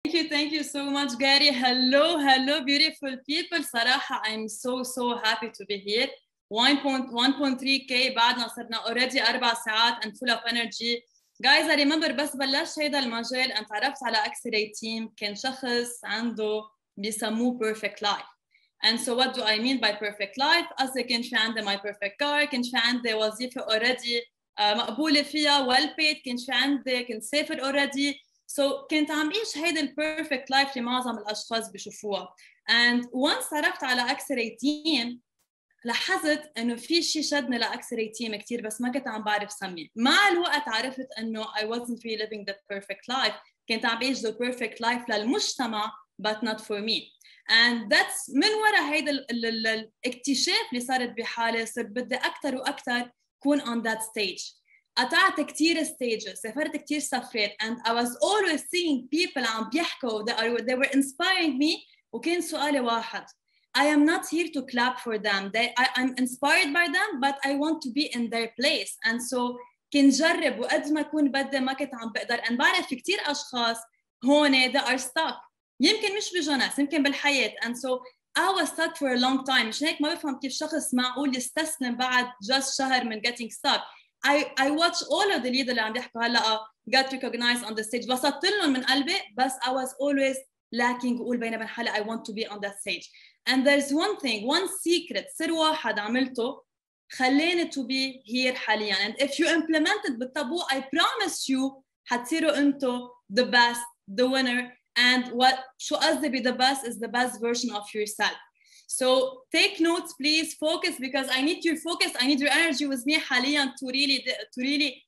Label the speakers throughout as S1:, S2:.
S1: Thank you so much, Gary. Hello, beautiful people. صراحة, I'm so happy to be here. 1.3K بعدنا صرنا already 4 ساعات and full of energy. Guys, I remember بس بلشت هيدا المجال أنا تعرفت على Accelerate Team. كان شخص عنده بيسموه perfect life. And so what do I mean by perfect life? قصدي كان في عندي my perfect car, كان في عندي وظيفة already مقبولة فيها, well paid, كان في عندي, كنت سافر already. So كنت عم بعيش هيدا البيرفكت لايف اللي معظم الاشخاص بيشوفوها. And once عرفت على Accelerate Team لاحظت انه في شيء شدني لAccelerate Team كثير بس ما كنت عم بعرف سميه. مع الوقت عرفت انه I wasn't really living the perfect life. كنت عم بعيش the perfect life للمجتمع but not for me. And that's من وراء هيدا الاكتشاف اللي صارت بحالي صرت بدي اكثر واكثر كون on that stage. قطعت كتير stages, سافرت كتير سفرات, and I was always seeing people عم بيحكوا, they were inspiring me, وكان سؤالي واحد, I am not here to clap for them, I'm inspired by them, but I want to be in their place, and so كنت جرب وقد ما كون بدي ما كنت عم بقدر, and بعرف في كتير أشخاص هون they are stuck, يمكن مش بجنس, يمكن بالحياة, and so I was stuck for a long time, مش هيك ما بفهم كيف شخص معقول يستسلم بعد just شهر من getting stuck. I watch all of the leaders اللي عم بيحكوا هلا got recognized on the stage, بسطت لهم من قلبي, بس I was always lacking وقول بيني وبين حالي I want to be on that stage. And there's one thing, one secret, سر واحد عملته خلاني to be here حاليا. And if you implement it بالطبوع, I promise you حتصيروا انتو the best, the winner, and what شو قصدي ب the best is the best version of yourself. So take notes, please. Focus, because I need your focus. I need your energy with me حاليا to really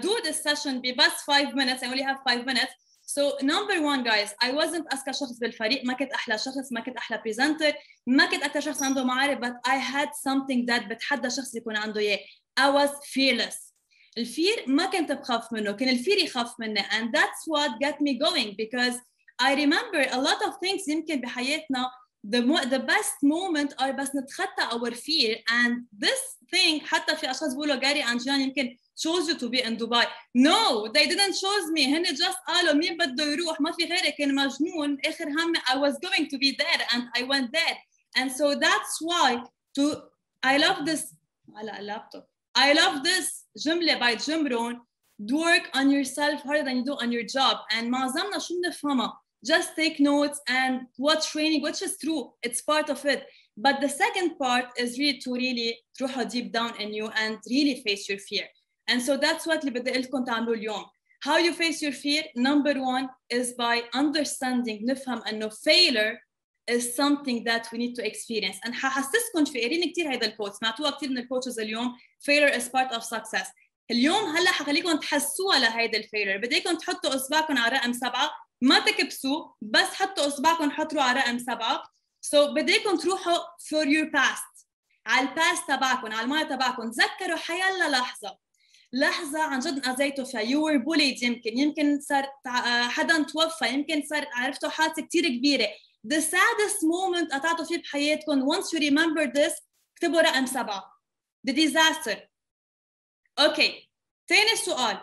S1: do this session. بس 5 minutes. I only have 5 minutes. So number one, guys, I wasn't أذكى شخص بالفريق. ما كنت أحلى شخص. ما كنت أحلى presenter. ما كنت أكتر شخص عنده معارف. But I had something that بتحدى شخص يكون عنده إياه. I was fearless. الفير ما كنت بخاف منه. كان الفير يخاف مني. And that's what got me going, because I remember a lot of things يمكن بحياتنا the best moment are بس نتخطى our fear, and this thing حتى في أشخاص بيقولوا جاري أنجيان يمكن chose you to be in Dubai. No, they didn't choose me. هن just قالوا مين بده يروح, ما في غيري, كان مجنون. آخر همي I was going to be there and I went there. And so that's why I love this على اللابتوب. I love this جملة by Jim Rohn, work on yourself harder than you do on your job. And معظمنا شو بنفهمها, just take notes and watch training, which is true, it's part of it. But the second part is really to تروحوا deep down in you and really face your fear. And so that's what اللي بدي لكم تعملوا اليوم. How you face your fear? Number one is by understanding, نفهم إنه failure is something that we need to experience. And ححسسكم في قارين كتير هيدا الكوت, سمعتوها كتير من الكوتشز اليوم. Failure is part of success. اليوم هلا حخليكم تحسوها لهيدا الفيلر. بديكم تحطوا إصبعكم على رقم 7, ما تكبسوا, بس حطوا إصبعكم حطوا على رقم 7. So بديكم تروحوا for your past, على الباست تبعكم, على الماضي تبعكم. تذكروا حيلا لحظة عن جد أذيتوا فيها. you were bullied, يمكن صار حدا توفى, يمكن صار عرفتوا حادثة كتير كبيرة. the saddest moment قطعتوا فيه بحياتكم, once you remember this اكتبوا رقم 7, the disaster. Okay, تاني سؤال,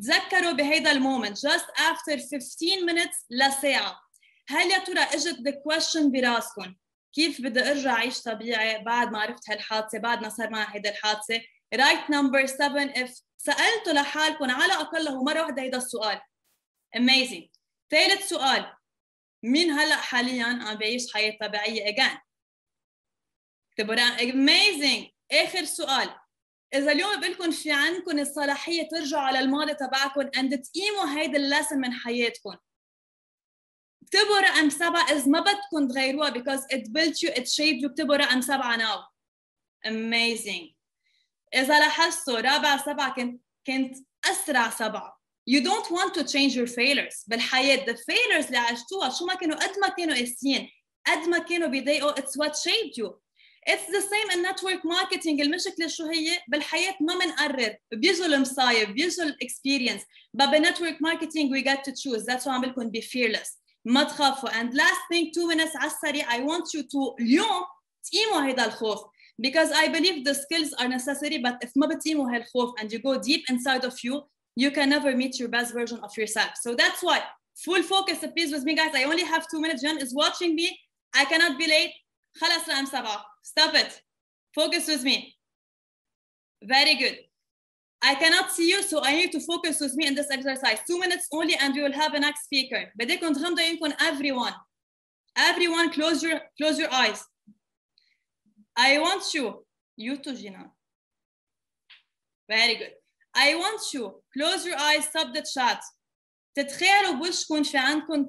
S1: تذكروا بهيدا المومنت just after 15 minutes لساعة. هل يا ترى اجت the question براسكم, كيف بدي ارجع اعيش طبيعي بعد ما عرفت هالحادثة, بعد ما صار معي هيدا الحادثة؟ Right number 7 if سألتوا لحالكم على أقله مرة واحدة هيدا السؤال. Amazing. ثالث سؤال, مين هلأ حالياً عم بيعيش حياة طبيعية again؟ Amazing. آخر سؤال, إذا اليوم بقولكم في عندكم الصلاحية ترجعوا على الماضي تبعكم and تقيموا هيدا اللسن من حياتكم, اكتبوا رقم 7. إذا ما بدكم تغيروها because it built you, it shaped you, اكتبوا رقم 7 now. Amazing. إذا لاحظتوا رابع 7 كنت أسرع 7. You don't want to change your failures بالحياة. The failures اللي عشتوها شو ما كانوا, قد ما كانوا قاسيين, قد ما كانوا بيضايقوا, it's what shaped you. It's the same in network marketing. المشكلة شو هي؟ بالحياة ما منقرر, بيجوا المصايب, بيجوا experience. But by network marketing we get to choose. That's why عم بقولكم be fearless. ما تخافوا. And last thing, 2 minutes على السريع, I want you to اليوم تقيموا هيدا الخوف. Because I believe the skills are necessary, but if ما بتقيموا هالخوف and you go deep inside of you, you can never meet your best version of yourself. So that's why full focus please with me guys. I only have 2 minutes. Jen is watching me. I cannot be late. خلص رقم 7. Stop it. Focus with me. Very good. I cannot see you, so I need to focus with me in this exercise. 2 minutes only, and we will have a next speaker. بدكم تغمضوا عيونكم everyone. Everyone, close your eyes. I want you too, Gina. Very good. I want you close your eyes, stop the chat. تتخيلوا بوشكم في عندكم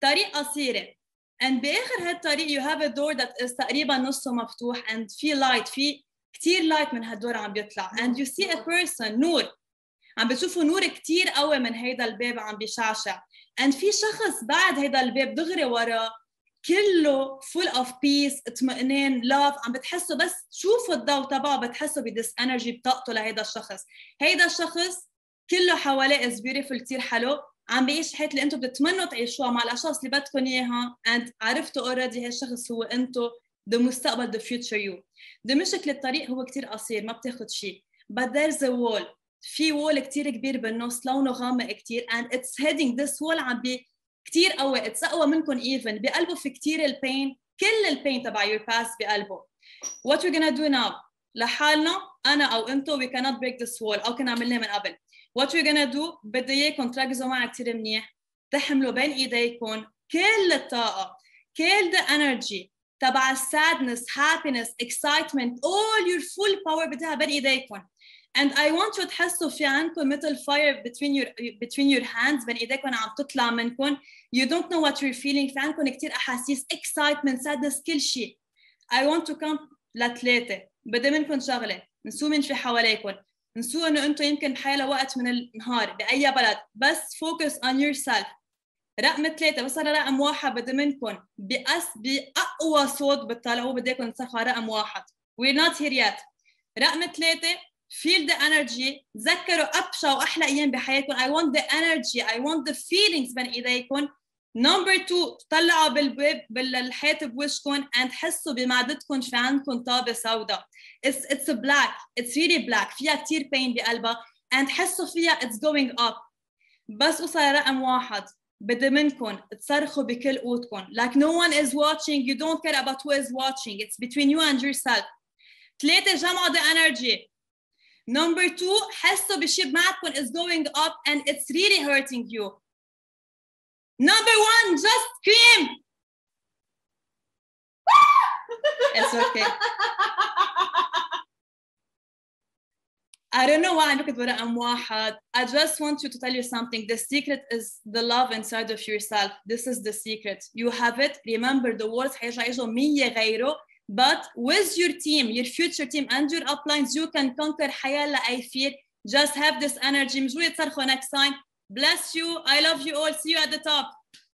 S1: طريق قصيرة. And بآخر هالطريق you have a door that is تقريبا نصه مفتوح and في light في كتير لايت من هالدور عم بيطلع and you see a person نور عم بتشوفوا نور كتير قوي من هيدا الباب عم بيشعشع and في شخص بعد هيدا الباب دغري وراه كله full of peace اطمئنان love عم بتحسوا بس تشوفوا الضوء تبعه بتحسوا بدس energy بطاقته لهيدا الشخص. هيدا الشخص كله حواليه is beautiful كتير حلو عم بيعيش حياة اللي انتم بتتمنوا تعيشوها مع الاشخاص اللي بدكم اياها and عرفتوا already هالشخص هو انتم the مستقبل the future you. ده مشكلة الطريق هو كتير قصير ما بتاخد شيء but there's a wall. في wall كتير كبير بالنص لونه غامق كتير and it's heading this wall عم بي كتير قوي it's أقوى منكم even بقلبه في كتير البين كل البين تبع your past بقلبه. What we're gonna do now لحالنا أنا أو أنتو we cannot break this wall أو كنا عملناه من قبل. What we're gonna do بدي إياكم تركزوا معي كتير منيح تحملوا بين إيديكم كل الطاقة كل the energy تبع sadness, happiness, excitement, all your full power بدها بين إيديكم. And I want you تحسوا في عندكم مثل fire between your hands بين إيديكم عم تطلع منكم. You don't know what you're feeling. في عندكم كتير أحاسيس excitement, sadness كل شيء. I want to count ل3. بدي منكم شغلة. نسوا من في حواليكم. نسوا إنه أنتم يمكن بحيلا وقت من النهار بأي بلد. بس focus on yourself. رقم 3 بس على رقم 1 بدي منكم بأقوى صوت بتطلعوه بدي اياكم تصحوا على رقم 1. We're not here yet. رقم 3 feel the energy. تذكروا أبشع وأحلى أيام بحياتكم. I want the energy. I want the feelings بين إيديكم. Number 2 طلعوا بالباب بالحيط بوشكم and حسوا بمعدتكم في عندكم طابة سوداء. It's black. It's really black. فيها كتير pain بقلبها and حسوا فيها it's going up. بس وصل رقم 1 بدي منكم تصرخوا بكل قوتكم like no one is watching. You don't care about who is watching. It's between you and yourself. 3 جمعوا the energy. Number 2 حسوا بشي بمعدكم is going up and it's really hurting you. Number 1 just scream. It's okay. I don't know why I'm looking at رقم 1. I just want you to tell you something. The secret is the love inside of yourself. This is the secret. You have it. Remember the words حيرجع يجوا 100 غيره. But with your team, your future team and your uplines, you can conquer حياة أي fear. Just have this energy. مش تصرخوا next time. Bless you. I love you all. See you at the top.